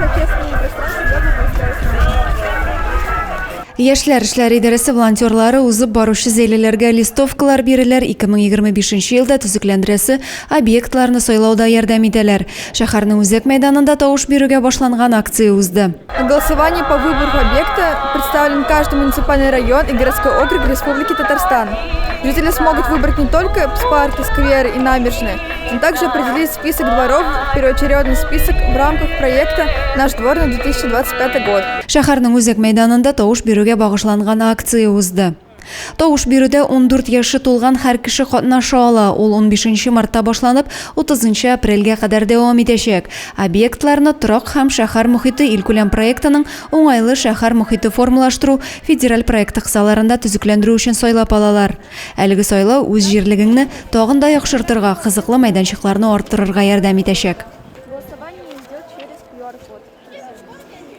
общественные пространства для благоустройства. Яшьләр эшләре идарәсе волонтерлары узып баручы зәйлеләргә листовкалар бирәләр, 2025 елда төзекләндерәсе объектларны сайлауда ярдәм итәләр. Шәһәрнең Үзәк мәйданында тавыш бирүгә башланган акция узды. На голосование по выбору объекта представлен каждый муниципальный район и городской округ Республики Татарстан. Жители смогут выбрать не только парки, скверы и набережные, но также определить список дворов, первоочередный список в рамках проекта «Наш двор» на 2025 год. Шәһәрнең Үзәк мәйданында тавыш бирүгә багышланган акция узды. Тавыш бирүдә 14 яшы тулган һәр кеше катнаша ала. Ул 15 мартта башланып, 30 апрельгә кадәр дәвам итәчәк. Объектларны торак һәм шәһәр мохиты илкүләм проектының уңайлы шәһәр мохиты формалаштыру федераль проекты кысаларында төзекләндерү өчен сайлап алалар. Әлеге сайлау үз җирлегеңне тагын да яхшыртырга, кызыклы мәйданчыкларны арттырырга ярдәм итәчәк. Голосование идет через QR-код.